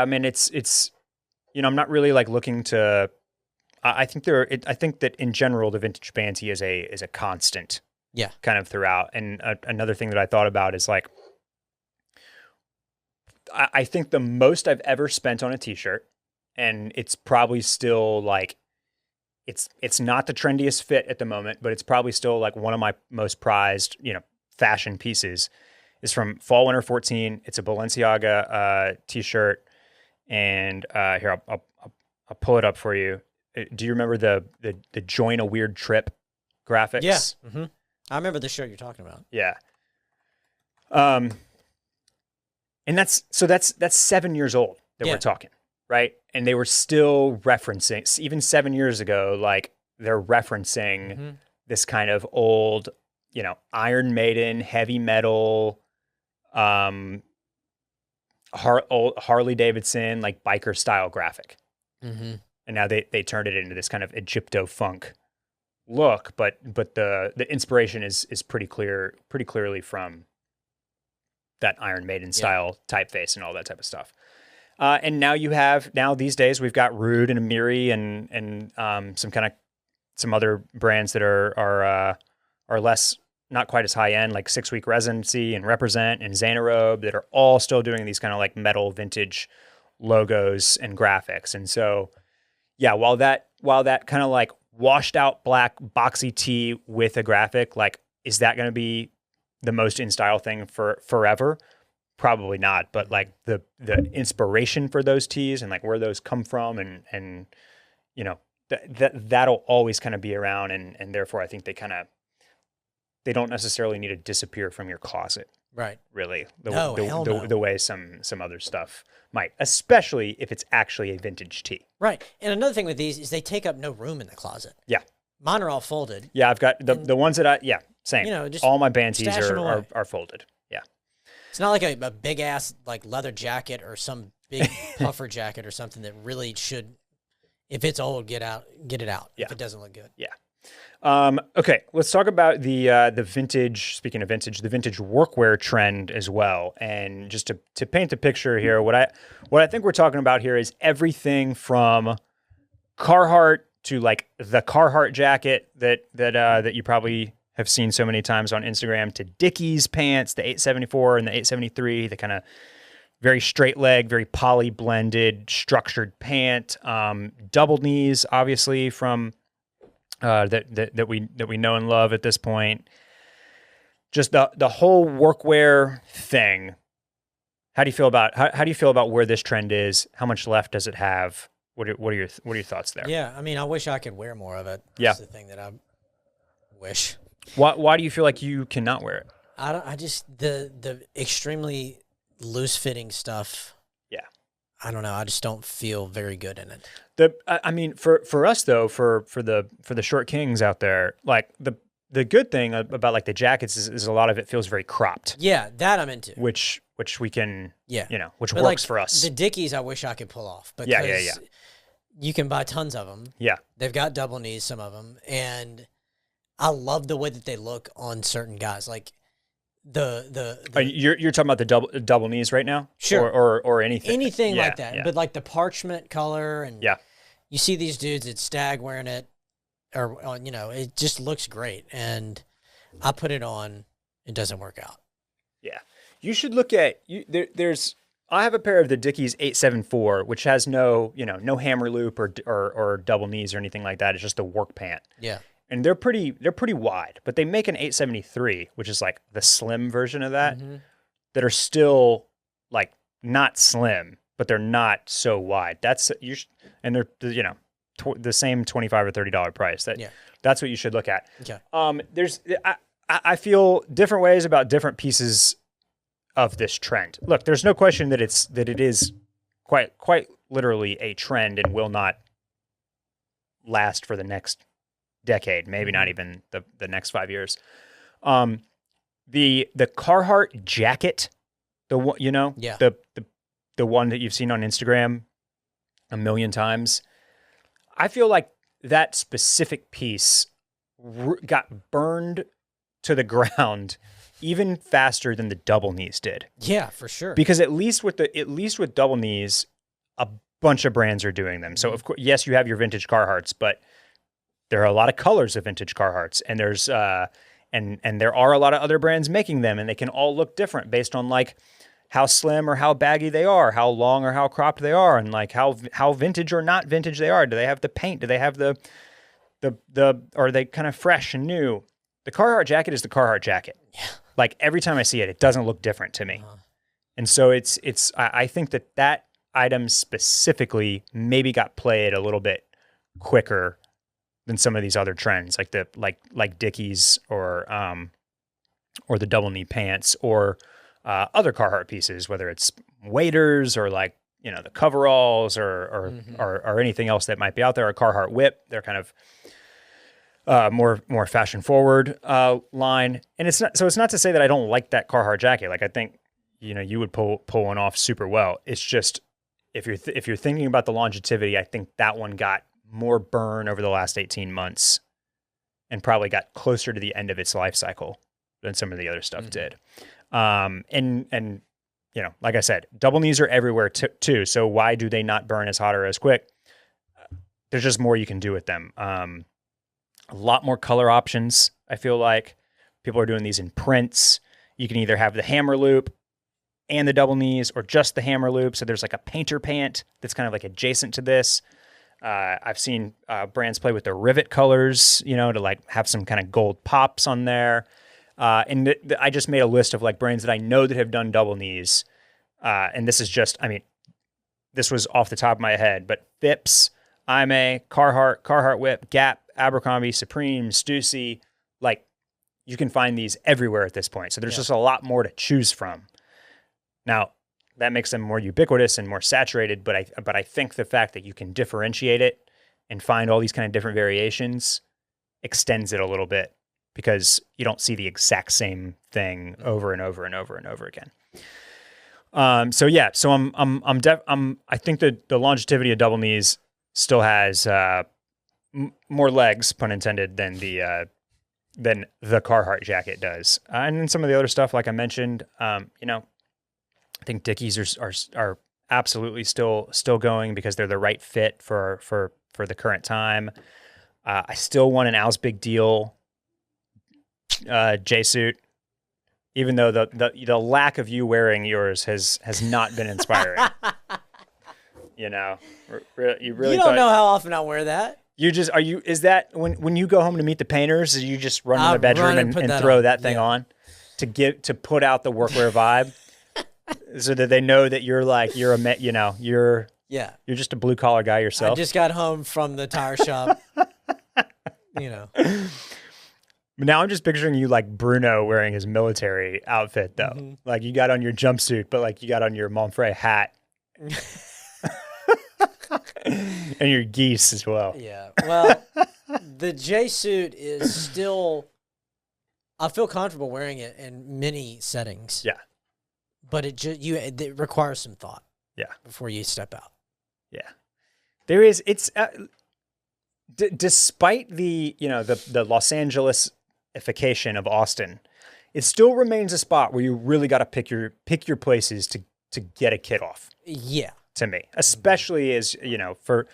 mean, it's I'm not really like looking to. I think that in general the vintage band tee is a constant. Yeah. Kind of throughout. And another thing that I thought about is like, I think the most I've ever spent on a t-shirt, and it's probably still like, it's not the trendiest fit at the moment, but it's probably still like one of my most prized, fashion pieces, is from fall winter 14. It's a Balenciaga t-shirt, and here I'll pull it up for you. Do you remember the Join a Weird Trip graphics? Yeah. Mm-hmm. I remember the shirt you're talking about. Yeah. And that's 7 years old that we're talking, right? And they were still referencing, even 7 years ago, like they're referencing this kind of old, Iron Maiden, heavy metal, Harley Davidson, like biker style graphic. Mm-hmm. And now they turned it into this kind of Egypto funk look, but the inspiration is pretty clearly from that Iron Maiden style typeface and all that type of stuff. And now these days we've got Rude and Amiri and some other brands that are less, not quite as high end, like 6 Week Residency and Represent and Xanarobe, that are all still doing these kind of like metal vintage logos and graphics. And so, yeah, while that kind of like washed out black boxy tee with a graphic, like, is that going to be the most in style thing for forever? Probably not. But like the inspiration for those tees and like where those come from and that'll always kind of be around, and therefore I think they don't necessarily need to disappear from your closet. Right. Really. No. The way some other stuff might, especially if it's actually a vintage tee. Right. And another thing with these is they take up no room in the closet. Yeah. Mine are all folded. Yeah, I've got the ones that same. Just all my band tees are folded. Yeah. It's not like a big ass like leather jacket or some big puffer jacket or something that really should, if it's old, get it out. Yeah. If it doesn't look good. Yeah. Okay, let's talk about the vintage. Speaking of vintage, the vintage workwear trend as well. And just to paint the picture here, what I think we're talking about here is everything from Carhartt to like the Carhartt jacket that you probably have seen so many times on Instagram, to Dickies pants, the 874 and the 873, the kind of very straight leg, very poly blended, structured pant, double knees, obviously from that we know and love at this point. Just the whole workwear thing. How do you feel about where this trend is? How much left does it have? What are your thoughts there? Yeah, I mean, I wish I could wear more of it. That's the thing that I wish. Why do you feel like you cannot wear it? I just the extremely loose fitting stuff. Yeah. I don't know. I just don't feel very good in it. I mean, for us though, for the short kings out there, like the good thing about like the jackets is a lot of it feels very cropped. Yeah, that I'm into. Which we can, which but works like, for us. The Dickies, I wish I could pull off. Because yeah. You can buy tons of them. Yeah. They've got double knees, some of them, and I love the way that they look on certain guys. Like you're talking about the double knees right now, sure, or anything like that. But like the parchment color, and you see these dudes at Stag wearing it, or it just looks great. And I put it on, it doesn't work out. Yeah, you should look at there's. I have a pair of the Dickies 874, which has no hammer loop or double knees or anything like that. It's just a work pant. Yeah. And they're pretty wide, but they make an 873, which is like the slim version of that, that are still like not slim, but they're not so wide. And they're the same $25 or $30 price. That's what you should look at. Okay. I feel different ways about different pieces of this trend. Look, there's no question that it is quite literally a trend and will not last for the next decade, maybe not even the next 5 years. The Carhartt jacket, the one that you've seen on Instagram a million times. I feel like that specific piece got burned to the ground even faster than the double knees did. Yeah, for sure. Because at least with double knees, a bunch of brands are doing them. So of course, yes, you have your vintage Carhartts, but there are a lot of colors of vintage Carhartts, and there's and there are a lot of other brands making them, and they can all look different based on like how slim or how baggy they are, how long or how cropped they are, and like how vintage or not vintage they are. Do they have the paint? Do they have the are they kind of fresh and new? The Carhartt jacket is the Carhartt jacket. Yeah. Like every time I see it, it doesn't look different to me. And so I think that item specifically maybe got played a little bit quicker than some of these other trends, like Dickies or the double knee pants or other Carhartt pieces, whether it's waders or like the coveralls or anything else that might be out there. A Carhartt whip, they're kind of more fashion forward line. And it's not to say that I don't like that Carhartt jacket. Like I think you would pull one off super well. It's just if you're thinking about the longevity, I think that one got more burn over the last 18 months and probably got closer to the end of its life cycle than some of the other stuff did. And like I said, double knees are everywhere too. So why do they not burn as hot or as quick? There's just more you can do with them. A lot more color options. I feel like people are doing these in prints. You can either have the hammer loop and the double knees or just the hammer loop. So there's like a painter pant that's kind of like adjacent to this. I've seen brands play with the rivet colors, to like have some kind of gold pops on there. And I just made a list of like brands that I know that have done double knees. And this is just, this was off the top of my head, but Phipps, IMA, Carhartt Whip, Gap, Abercrombie, Supreme, Stussy, like you can find these everywhere at this point. So there's just a lot more to choose from. Now, that makes them more ubiquitous and more saturated, but I think the fact that you can differentiate it and find all these kind of different variations extends it a little bit because you don't see the exact same thing over and over and over and over again. So I think that the longevity of double knees still has more legs, pun intended, than the Carhartt jacket does. And then some of the other stuff, like I mentioned, I think Dickies are absolutely still going because they're the right fit for for the current time. I still want an Al's Big Deal J suit, even though the lack of you wearing yours has not been inspiring. You know, you really don't know how often I wear that. You just is that when you go home to meet the painters, you just run in the bedroom and throw that thing on to put out the workwear vibe, so that they know that you're just a blue collar guy yourself. I just got home from the tire shop. But now I'm just picturing you like Bruno wearing his military outfit though. Mm-hmm. Like you got on your jumpsuit, but like you got on your Montfray hat. And your geese as well. Yeah. Well, the J suit is still, I feel comfortable wearing it in many settings. Yeah. But it requires some thought. Yeah. Before you step out. Yeah. There is, it's, despite the Los Angeles-ification of Austin, it still remains a spot where you really got to pick your places to get a kid off. Yeah. To me, especially as for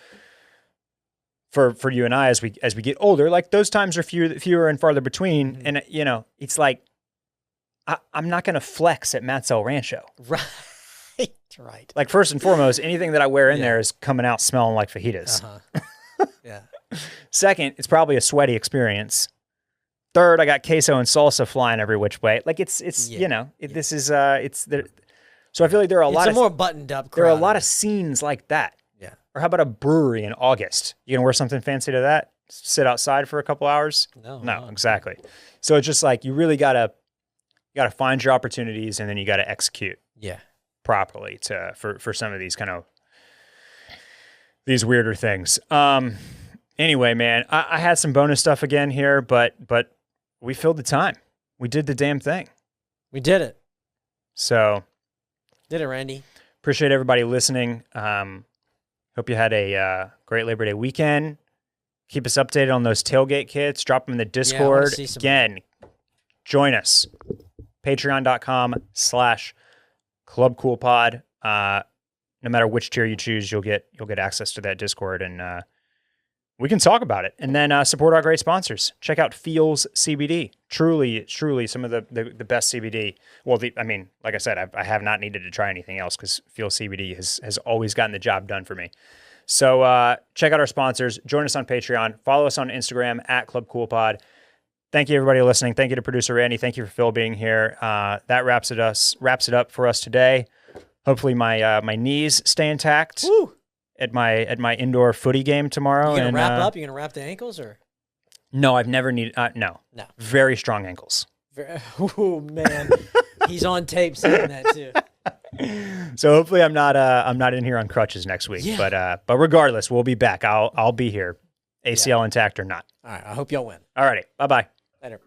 you and I, as we get older, like those times are fewer and farther between. Mm-hmm. And it's like I'm not going to flex at Matt's El Rancho. Right. Like first and foremost, anything that I wear in there is coming out smelling like fajitas. Yeah. Second, it's probably a sweaty experience. Third, I got queso and salsa flying every which way. Like this is it's there. So I feel like there are a more buttoned up crowd. There are a lot of scenes like that. Yeah. Or how about a brewery in August? You gonna wear something fancy to that? Sit outside for a couple hours? No, exactly. So it's just like you really gotta find your opportunities, and then you gotta execute. Yeah. Properly for some of these kind of these weirder things. Anyway, man, I had some bonus stuff again here, but we filled the time. We did the damn thing. We did it. So. Did it, Randy. Appreciate everybody listening. Hope you had a great Labor Day weekend. Keep us updated on those tailgate kits. Drop them in the Discord. Again, join us. Patreon.com/ClubCoolPod. No matter which tier you choose, you'll get access to that Discord, and we can talk about it. And then support our great sponsors. Check out Feels CBD. Truly some of the best CBD. Well, like I said, I have not needed to try anything else because Feels CBD has always gotten the job done for me. So check out our sponsors. Join us on Patreon. Follow us on Instagram @ClubCoolPod. Thank you, everybody listening. Thank you to producer Randy. Thank you for Phil being here. That wraps it up for us today. Hopefully my knees stay intact. Woo! At my indoor footy game tomorrow. You gonna wrap up? You gonna wrap the ankles or? No, I've never needed. No. Very strong ankles. Oh man, he's on tape saying that too. So hopefully I'm not in here on crutches next week. Yeah. But regardless, we'll be back. I'll be here, ACL intact or not. All right. I hope y'all win. All righty. Bye-bye. Later.